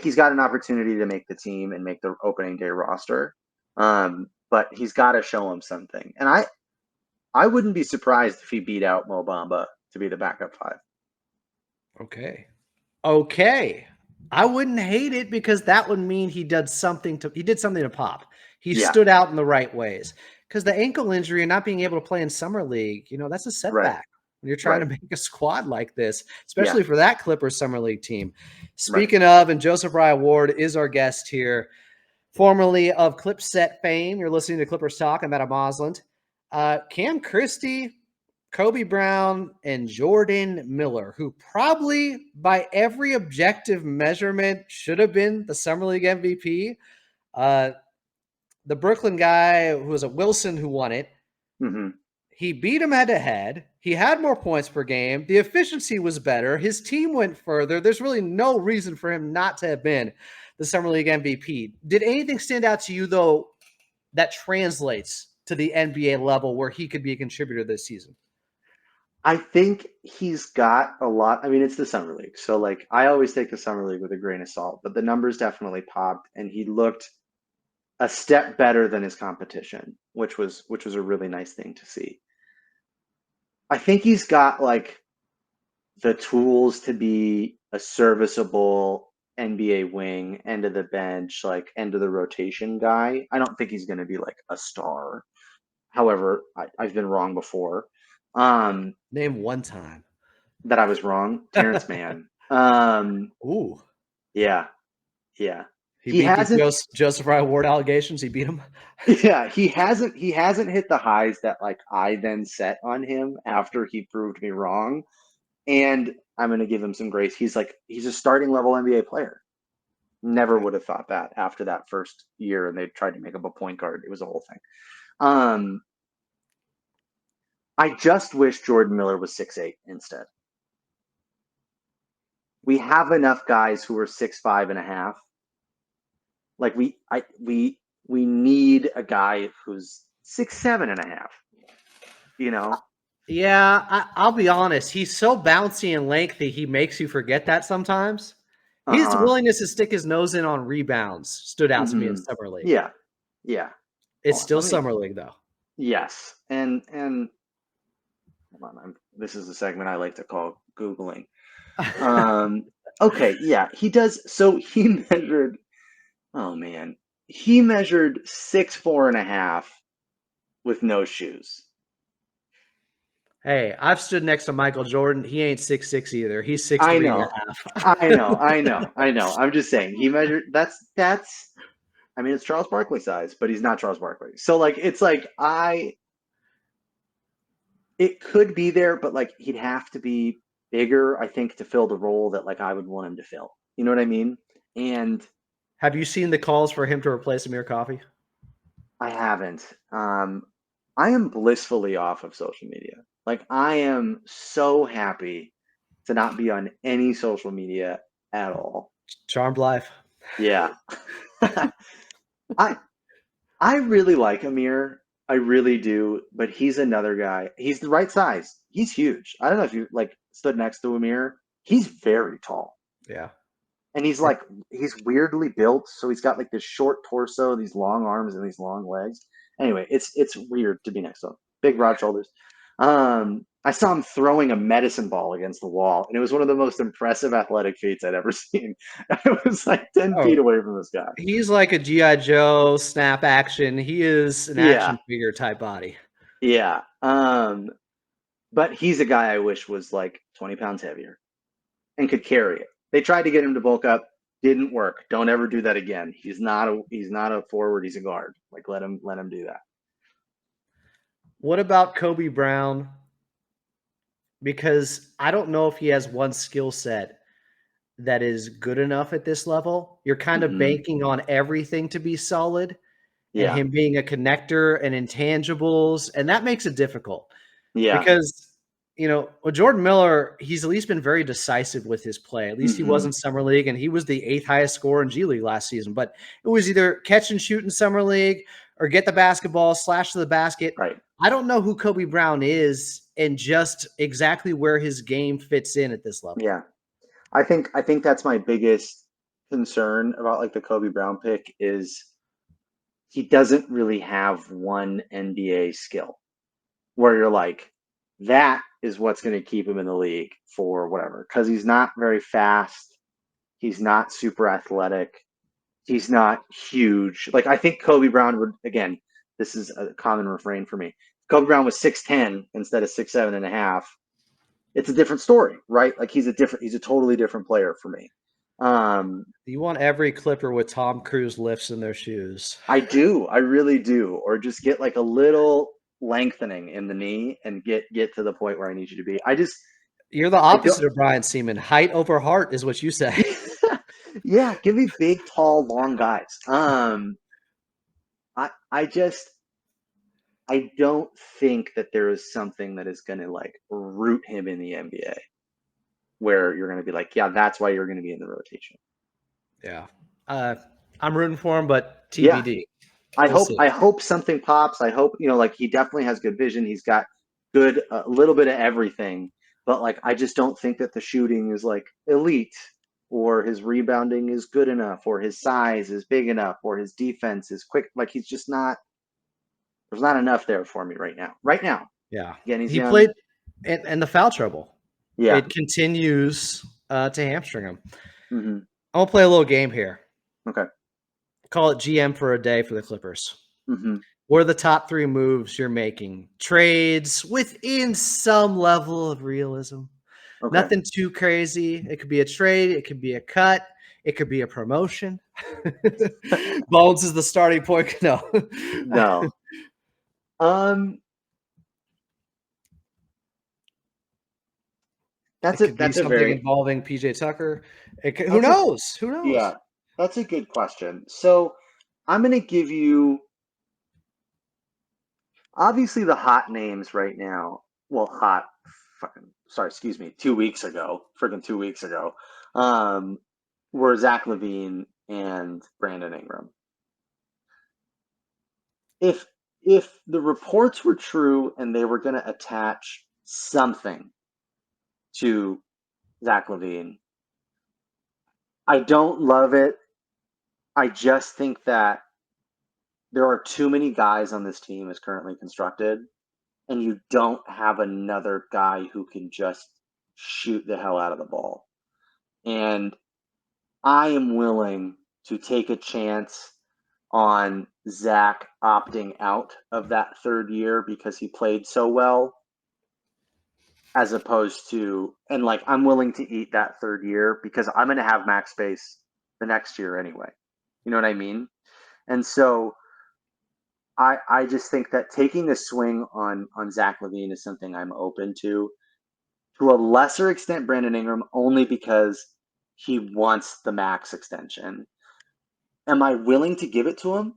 he's got an opportunity to make the team and make the opening day roster. But he's got to show him something. And I wouldn't be surprised if he beat out Mo Bamba to be the backup 5. Okay. I wouldn't hate it because that would mean he did something to pop. He stood out in the right ways. Because the ankle injury and not being able to play in summer league, that's a setback when you're trying to make a squad like this, especially for that Clippers summer league team. Speaking of, and Joseph Raya-Ward is our guest here, formerly of Clipset fame. You're listening to Clippers Talk. I'm Adam Osland. Cam Christie, Kobe Brown, and Jordan Miller, who probably by every objective measurement should have been the Summer League MVP. The Brooklyn guy who was a Wilson who won it. Mm-hmm. He beat him head-to-head. He had more points per game. The efficiency was better. His team went further. There's really no reason for him not to have been the Summer League MVP. Did anything stand out to you, though, that translates to the NBA level where he could be a contributor this season? I think he's got a lot. I mean, it's the Summer League. So, like, I always take the Summer League with a grain of salt, but the numbers definitely popped, and he looked a step better than his competition, which was a really nice thing to see. I think he's got like the tools to be a serviceable NBA wing, end of the bench, like end of the rotation guy. I don't think he's going to be like a star. However, I've been wrong before. Name one time that I was wrong. Terrence Mann. Ooh. Yeah. He hasn't Joseph Raya-Ward allegations. He beat him. Yeah, he hasn't hit the highs that like I then set on him after he proved me wrong. And I'm going to give him some grace. He's a starting level NBA player. Never would have thought that after that first year, and they tried to make him a point guard. It was a whole thing. I just wish Jordan Miller was 6'8" instead. We have enough guys who are 6'5.5. Like we need a guy who's 6'7.5. Yeah, I'll be honest. He's so bouncy and lengthy, he makes you forget that sometimes. His willingness to stick his nose in on rebounds stood out to me in Summer League. Yeah. It's still Summer League, though. Yes, and hold on, this is a segment I like to call Googling. Okay, yeah, he does. So he measured Oh man, he measured 6'4.5" with no shoes. Hey, I've stood next to Michael Jordan. He ain't 6'6" either. He's six I three and know, a I half. know, I know, I know. I'm just saying he measured. That's. I mean, it's Charles Barkley size, but he's not Charles Barkley. So like, it's like it could be there, but like he'd have to be bigger, I think, to fill the role that like I would want him to fill. You know what I mean? And Have you seen the calls for him to replace Amir Coffey? I haven't. I am blissfully off of social media. Like I am so happy to not be on any social media at all. Charmed life. Yeah. I I really like Amir. I really do, but he's another guy. He's the right size. He's huge. I don't know if you like stood next to Amir. He's very tall. Yeah. And he's weirdly built, so he's got like this short torso, these long arms, and these long legs. Anyway, it's weird to be next to him. Big broad shoulders. I saw him throwing a medicine ball against the wall, and it was one of the most impressive athletic feats I'd ever seen. I was like 10 feet Oh, away from this guy. he's like a G.I. Joe snap action. He is an Yeah, action figure type body. yeah. But he's a guy I wish was like 20 pounds heavier and could carry it. They tried to get him to bulk up, didn't work. Don't ever do that again. He's not a forward, he's a guard. Like let him do that. What about Kobe Brown? Because I don't know if he has one skill set that is good enough at this level. You're kind of Hmm. banking on everything to be solid and Yeah. him being a connector and intangibles, and that makes it difficult Yeah. because, with Jordan Miller, he's at least been very decisive with his play. At least he was Hmm. in summer league, and he was the 8th highest scorer in G League last season. But it was either catch and shoot in summer league or get the basketball, slash to the basket. Right. I don't know who Kobe Brown is and just exactly where his game fits in at this level. Yeah. I think that's my biggest concern about like the Kobe Brown pick is he doesn't really have one NBA skill where you're like, that is what's going to keep him in the league for whatever. Because he's not very fast. He's not super athletic. He's not huge. Like I think Kobe Brown would again. This is a common refrain for me. Kobe Brown was 6'10" instead of 6'7.5". It's a different story, right? Like he's a totally different player for me. Um, You want every Clipper with Tom Cruise lifts in their shoes. I do, I really do, or just get like a little lengthening in the knee and get to the point where I need you to be. You're the I don't. opposite of Brian Seaman. Height over heart is what you say. Yeah, give me big, tall, long guys. I just I don't think that there is something that is going to like root him in the NBA where you're going to be like, yeah, that's why you're going to be in the rotation. Yeah. Uh, I'm rooting for him, but Yeah, TBD. I We'll hope see. I hope something pops. I hope like he definitely has good vision. He's got good a little bit of everything, but like I just don't think that the shooting is like elite or his rebounding is good enough or his size is big enough or his defense is quick. Like he's just not there's not enough there for me right now. Right now. Yeah. Again, he's He young. played and the foul trouble. Yeah. It continues to hamstring him. Hmm. I'm gonna play a little game here. Okay. Call it GM for a day for the Clippers. Hmm. What are the top 3 moves you're making? Trades within some level of realism. Okay. Nothing too crazy. It could be a trade. It could be a cut. It could be a promotion. Bones is the starting point. No. No. Um, It could be that's a something very involving PJ Tucker. Who that's a knows? Who knows? yeah, that's a good question. So I'm gonna give you obviously the hot names right now. Well, hot fucking sorry, excuse me, 2 weeks ago, freaking 2 weeks ago, um, were Zach Levine and Brandon Ingram. If if the reports were true and they were gonna attach something to Zach Levine, I don't love it. I just think that there are too many guys on this team as currently constructed, and you don't have another guy who can just shoot the hell out of the ball. And I am willing to take a chance on Zach opting out of that third year because he played so well, as opposed to, and like, I'm willing to eat that third year because I'm going to have max space the next year anyway. You know what I mean? And so I just think that taking a swing on Zach LaVine is something I'm open to a lesser extent Brandon Ingram, only because he wants the max extension. Am I willing to give it to him?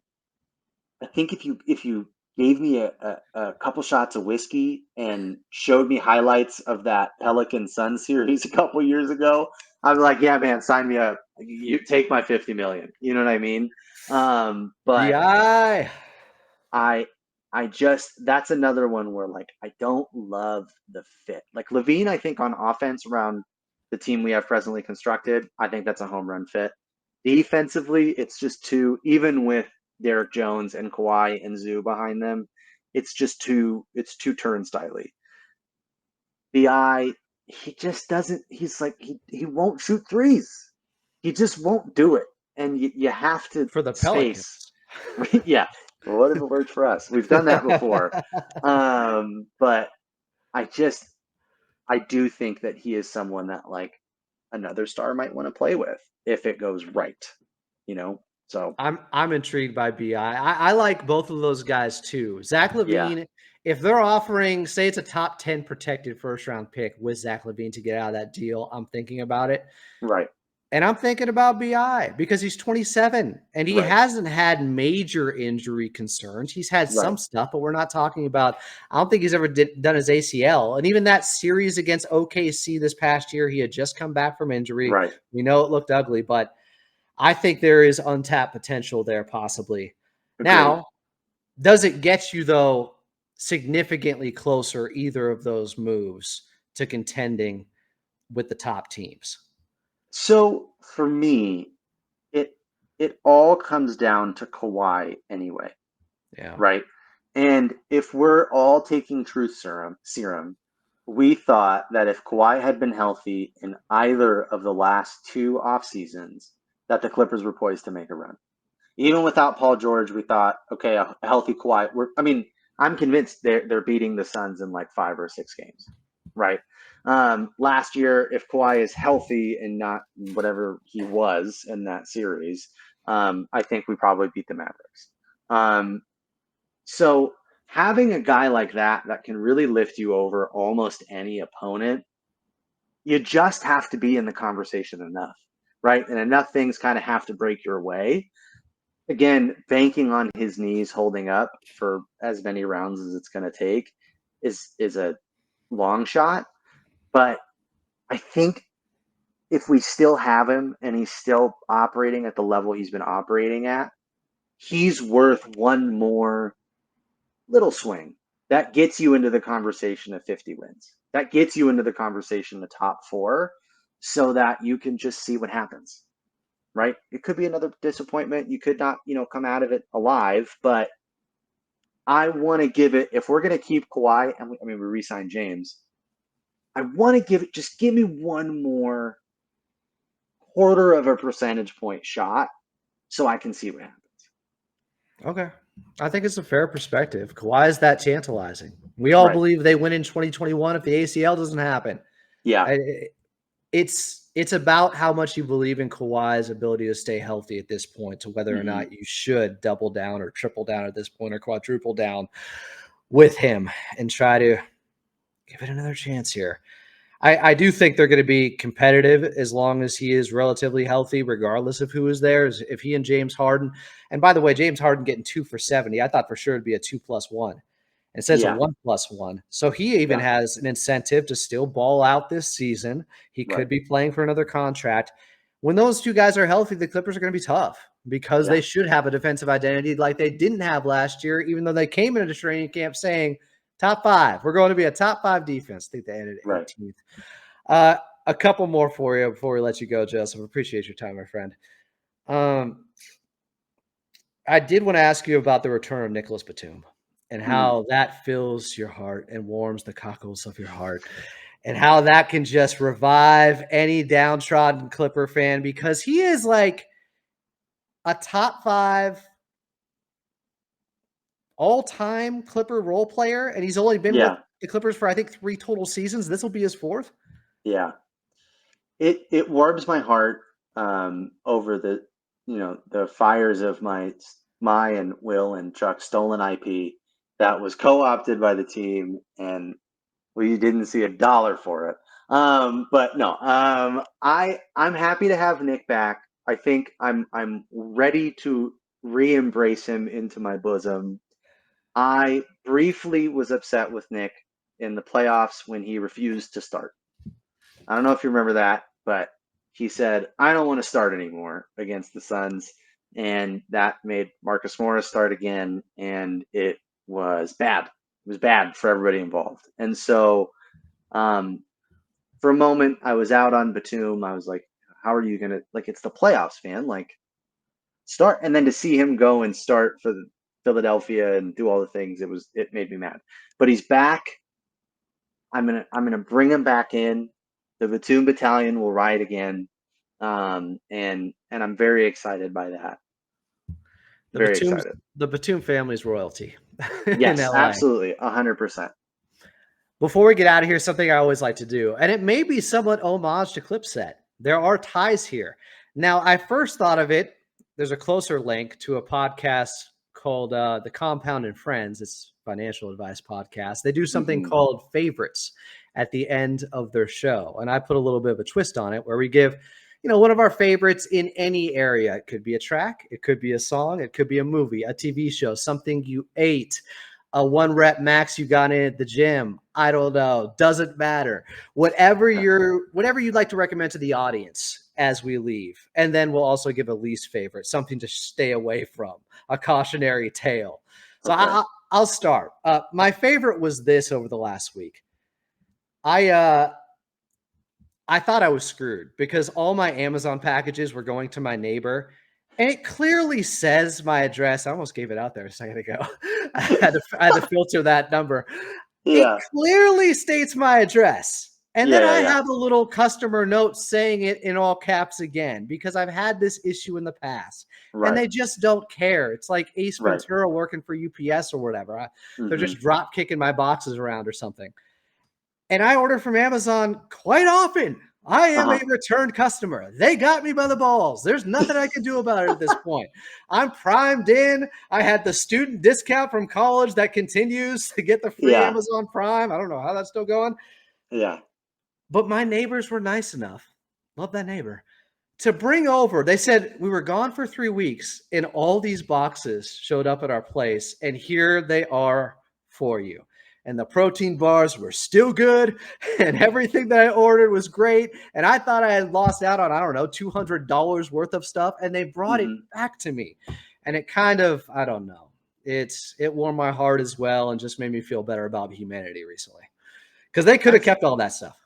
I think if you gave me a couple shots of whiskey and showed me highlights of that Pelican Sun series a couple years ago, I'd be like, yeah, man, sign me up. You take my 50 million. You know what I mean? But BI. I just, that's another one where like I don't love the fit. Like LaVine, I think on offense around the team we have presently constructed, I think that's a home run fit. Defensively, it's just too, even with Derek Jones and Kawhi and Zoo behind them, it's too turnstile-y. BI, he just doesn't, he's like, he won't shoot threes. He just won't do it. And you have to For the space. Pelicans. Yeah. Well, what if it worked for us? We've done that before. But I do think that he is someone that like another star might want to play with if it goes right, you know? So I'm intrigued by BI. I like both of those guys too. Zach yeah, LaVine, if they're offering, say it's a top 10 protected first round pick with Zach LaVine to get out of that deal, I'm thinking about it. right, And I'm thinking about BI because he's 27 and he right, hasn't had major injury concerns. He's had right, some stuff, but we're not talking about, I don't think he's ever done his ACL. And even that series against OKC this past year, he had just come back from injury. right. We know it looked ugly, but I think there is untapped potential there possibly. Agreed. Now, does it get you, though, significantly closer, either of those moves, to contending with the top teams? So for me, it it all comes down to Kawhi anyway, Yeah. right? And if we're all taking truth serum, we thought that if Kawhi had been healthy in either of the last two off seasons, that the Clippers were poised to make a run. Even without Paul George, we thought, okay, a healthy Kawhi. I'm convinced they're beating the Suns in like 5 or 6 games, right? Last year, if Kawhi is healthy and not whatever he was in that series, I think we probably beat the Mavericks. So having a guy like that can really lift you over almost any opponent, you just have to be in the conversation enough, right? And enough things kind of have to break your way. Again, banking on his knees holding up for as many rounds as it's going to take is a long shot. But I think if we still have him and he's still operating at the level he's been operating at, he's worth one more little swing. That gets you into the conversation of 50 wins. That gets you into the conversation of the top four so that you can just see what happens, right? It could be another disappointment. You could not, come out of it alive, but I want to give it, if we're going to keep Kawhi, and we re-sign James, I want to give me one more quarter of a percentage point shot so I can see what happens. Okay. I think it's a fair perspective. Kawhi is that tantalizing. We all Right. believe they win in 2021 if the ACL doesn't happen. Yeah. It's about how much you believe in Kawhi's ability to stay healthy at this point, to whether or not you should double down or triple down at this point or quadruple down with him and try to give it another chance here. I do think they're going to be competitive as long as he is relatively healthy, regardless of who is there. If he and James Harden, and by the way, James Harden getting 2 for 70, I thought for sure it'd be a 2+1. Instead, it's a Yeah. 1+1. So he even Yeah. has an incentive to still ball out this season. He Right. could be playing for another contract. When those two guys are healthy, the Clippers are going to be tough because Yeah. they should have a defensive identity like they didn't have last year, even though they came into training camp saying, top 5. We're going to be a top 5 defense. I think they ended Right. 18th. A couple more for you before we let you go, Joseph. Appreciate your time, my friend. I did want to ask you about the return of Nicolas Batum and how that fills your heart and warms the cockles of your heart, and how that can just revive any downtrodden Clipper fan, because he is like a top 5 all-time Clipper role player, and he's only been with Yeah, the Clippers for I think 3 total seasons. This will be his 4th. yeah. It warms my heart over the fires of my and Will and Chuck's stolen IP that was co-opted by the team, and we didn't see a dollar for it. But no, I'm happy to have Nick back. I think I'm ready to re-embrace him into my bosom. I briefly was upset with Nick in the playoffs when he refused to start. I don't know if you remember that, but he said, I don't want to start anymore against the Suns. And that made Marcus Morris start again. And it was bad. It was bad for everybody involved. And so for a moment, I was out on Batum. I was like, how are you going to, like, it's the playoffs, man. Like, start. And then to see him go and start for Philadelphia and do all the things, it made me mad. But he's back. I'm gonna bring him back in. The Batum Battalion will ride again, and I'm very excited by that. Very excited. The Batum family's royalty in Yes, LA. absolutely, 100%. Before we get out of here, something I always like to do, and it may be somewhat homage to Clipset. There are ties here. Now, I first thought of it. There's a closer link to a podcast called The Compound and Friends. It's a financial advice podcast. They do something called favorites at the end of their show, and I put a little bit of a twist on it where we give, one of our favorites in any area. It could be a track, it could be a song, it could be a movie, a TV show, something you ate, a 1 rep max you got in at the gym. I don't know. Doesn't matter. Whatever you'd like to recommend to the audience as we leave. And then we'll also give a least favorite, something to stay away from, a cautionary tale. So Okay. I'll start. My favorite was this over the last week. I thought I was screwed because all my Amazon packages were going to my neighbor. And it clearly says my address. I almost gave it out there a second ago. I had to filter that number. It Yeah, clearly states my address. And then I yeah. have a little customer note saying it in all caps again because I've had this issue in the past. And Right, they just don't care. It's like Ace right. Ventura working for UPS or whatever. They're hmm just drop kicking my boxes around or something. And I order from Amazon quite often. I am a Uh-huh. returned customer. They got me by the balls. There's nothing I can do about it at this point. I'm primed in. I had the student discount from college that continues to get the free Yeah, Amazon Prime. I don't know how that's still going. yeah. But my neighbors were nice enough. Love that neighbor. To bring over, they said we were gone for 3 weeks and all these boxes showed up at our place. And here they are for you. And the protein bars were still good. And everything that I ordered was great. And I thought I had lost out on, I don't know, $200 worth of stuff. And they brought it hmm back to me. And it kind of, I don't know. It warmed my heart as well and just made me feel better about humanity recently. Because they could have That's kept all that stuff.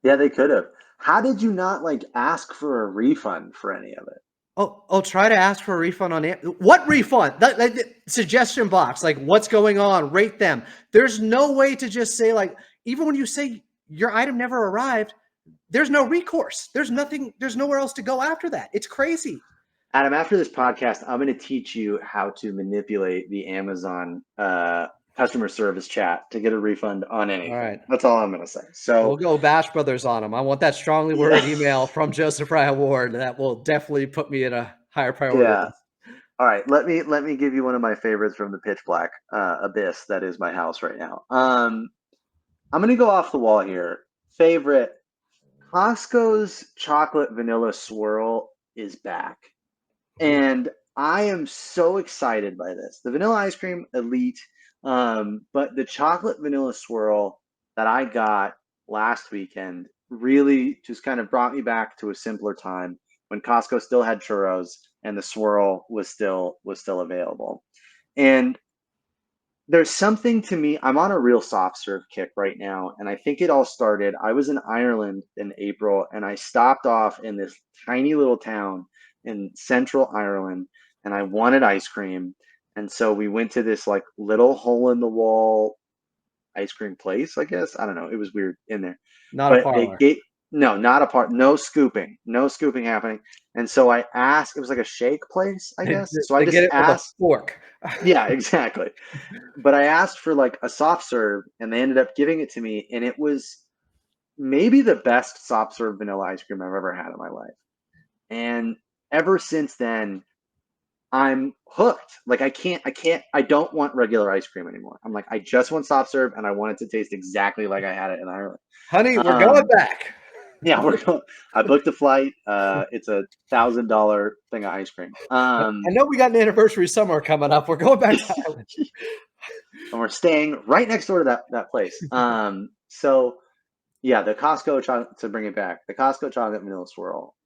Yeah, they could have. How did you not like ask for a refund for any of it? Oh, try to ask for a refund on it. What refund? The suggestion box, like what's going on, rate them. There's no way to just say, like, even when you say your item never arrived, there's no recourse. There's nothing, there's nowhere else to go after that. It's crazy. Adam, after this podcast, I'm going to teach you how to manipulate the Amazon customer service chat to get a refund on All anything. right. That's all I'm going to say. We'll So, go Bash Brothers on them. I want that strongly worded email from Joseph Raya-Ward. That will definitely put me in a higher priority yeah. list. All right. Let me give you one of my favorites from the pitch black abyss that is my house right now. I'm going to go off the wall here. Favorite: Costco's chocolate vanilla swirl is back. Ooh. And I am so excited by this. The vanilla ice cream, elite. But the chocolate vanilla swirl that I got last weekend really just kind of brought me back to a simpler time when Costco still had churros and the swirl was still available. And there's something to me. I'm on a real soft serve kick right now, and I think it all started. I was in Ireland in April, and I stopped off in this tiny little town in central Ireland, and I wanted ice cream. And so we went to this like little hole in the wall ice cream place, I guess. I don't know. It was weird in there. Not a But they parlor. gave No, not a part. No scooping. No scooping happening. And so I asked. It was like a shake place, I They, guess. So I they just get it with a asked. fork. Yeah, exactly. But I asked for like a soft serve, and they ended up giving it to me, and it was maybe the best soft serve vanilla ice cream I've ever had in my life. And ever since then, I'm hooked. Like I don't want regular ice cream anymore. I'm like, I just want soft serve, and I want it to taste exactly like I had it in Ireland. Honey, we're going back. Yeah, we're going. I booked a flight. It's $1,000 thing of ice cream. I know we got an anniversary summer coming up. We're going back to Ireland. And we're staying right next door to that place. So yeah, the Costco chocolate, to bring it back, the Costco chocolate vanilla swirl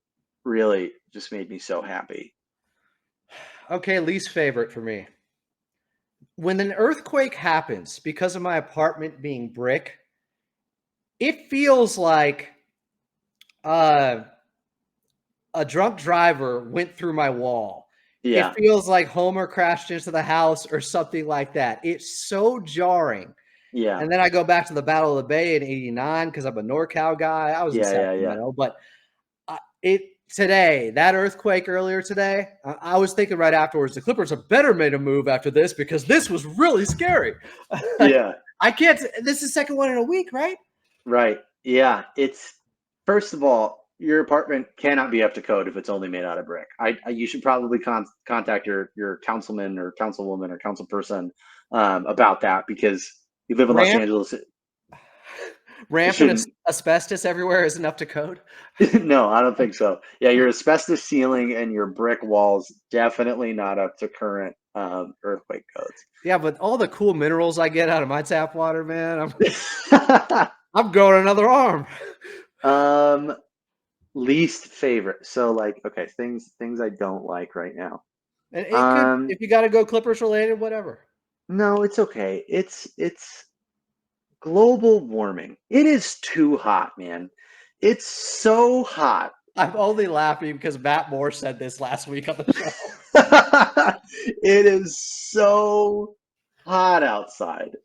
really just made me so happy. Okay, least favorite for me. When an earthquake happens, because of my apartment being brick, it feels like a drunk driver went through my wall. Yeah, It feels like Homer crashed into the house or something like that. It's so jarring. yeah, And then I go back to the Battle of the Bay in '89 because I'm a NorCal guy. I was in yeah. Sacramento, but today, that earthquake earlier today, I was thinking right afterwards, the Clippers have better made a move after this because this was really scary. Yeah, I can't. This is the second one in a week, right? right. Yeah, it's first of all, your apartment cannot be up to code if it's only made out of brick. You should probably contact your councilman or councilwoman or councilperson about that because you live in Los Ramp, Angeles. It rampant shouldn't. asbestos everywhere isn't up to code. No, I don't think so. Yeah, your asbestos ceiling and your brick walls definitely not up to current earthquake codes. Yeah, but all the cool minerals I get out of my tap water, man, I'm growing another arm. um, least favorite. So like, okay, things I don't like right now. And it could, if you got to go Clippers related, whatever. No, it's okay. It's global warming. It is too hot, man. It's so hot. I'm only laughing because Matt Moore said this last week on the show. It is so hot outside.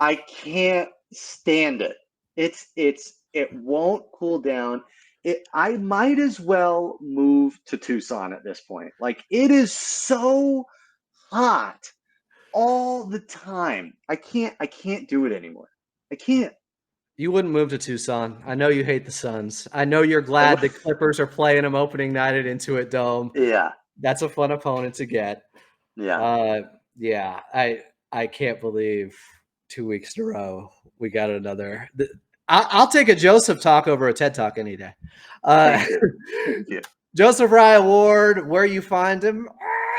I can't stand it. It won't cool down. I might as well move to Tucson at this point. Like it is so hot all the time. I can't do it anymore. I can't. You wouldn't move to Tucson. I know you hate the Suns. I know you're glad the Clippers are playing them opening night at Intuit Dome. Yeah. That's a fun opponent to get. Yeah. Yeah, I can't believe 2 weeks in a row we got another. I'll take a Joseph talk over a TED talk any day. Thank you. Thank you. Joseph Raya-Ward, where you find him,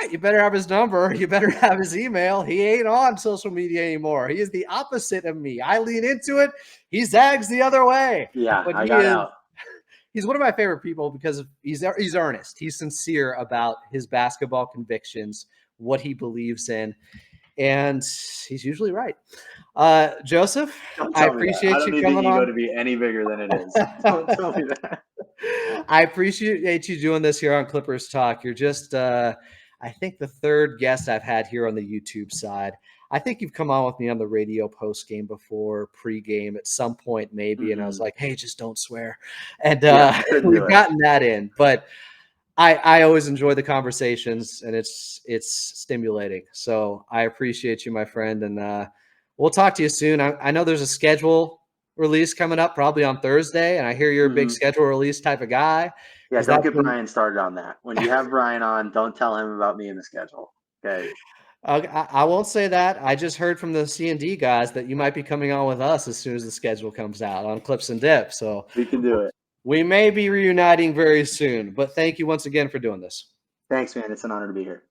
you better have his number. You better have his email. He ain't on social media anymore. He is the opposite of me. I lean into it. He zags the other way. Yeah, But I got out. He's one of my favorite people because he's earnest. He's sincere about his basketball convictions, what he believes in, and he's usually right. Joseph, I appreciate you coming on. I don't need the ego to be any bigger than it is. Don't tell me that. I appreciate you doing this here on Clippers Talk. You're just, I think, the third guest I've had here on the YouTube side. I think you've come on with me on the radio post game before, pre-game at some point maybe, and I was like, hey, just don't swear. And we've gotten that in. But I always enjoy the conversations, and it's stimulating. So I appreciate you, my friend, and we'll talk to you soon. I know there's a schedule release coming up probably on Thursday, and I hear you're a big schedule release type of guy. Yeah, don't get Brian started on that. When you have Brian on, don't tell him about me in the schedule. Okay. I won't say that. I just heard from the C&D guys that you might be coming on with us as soon as the schedule comes out on Clips and Dip. So we can do it. We may be reuniting very soon, but thank you once again for doing this. Thanks, man. It's an honor to be here.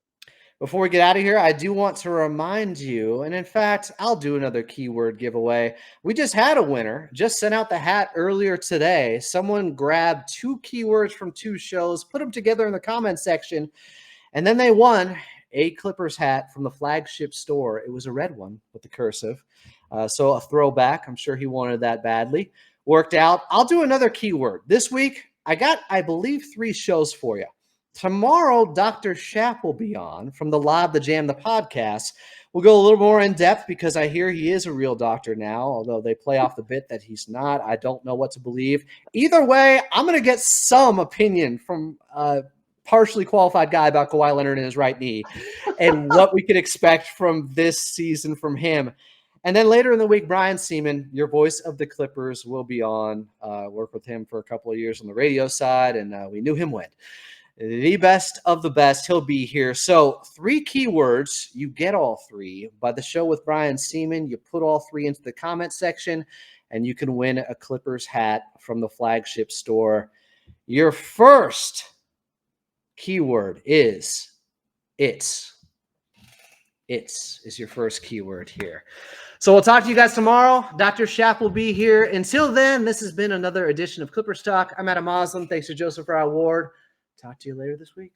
Before we get out of here, I do want to remind you, and in fact, I'll do another keyword giveaway. We just had a winner, just sent out the hat earlier today. Someone grabbed 2 keywords from 2 shows, put them together in the comments section, and then they won a Clippers hat from the flagship store. It was a red one with the cursive. So a throwback. I'm sure he wanted that badly. Worked out. I'll do another keyword. This week, I got, I believe, 3 shows for you. Tomorrow, Dr. Shapp will be on from the Live the Jam, the podcast. We'll go a little more in depth because I hear he is a real doctor now, although they play off the bit that he's not. I don't know what to believe. Either way, I'm going to get some opinion from a partially qualified guy about Kawhi Leonard and his right knee and what we could expect from this season from him. And then later in the week, Brian Seaman, your voice of the Clippers, will be on. Worked with him for a couple of years on the radio side, and we knew him when. The best of the best. He'll be here. So 3 keywords. You get all 3. By the show with Brian Seaman, you put all 3 into the comment section, and you can win a Clippers hat from the flagship store. Your first keyword is it's. It's is your first keyword here. So we'll talk to you guys tomorrow. Dr. Shapp will be here. Until then, this has been another edition of Clippers Talk. I'm Adam Moslem. Thanks to Joseph Raya-Ward. Talk to you later this week.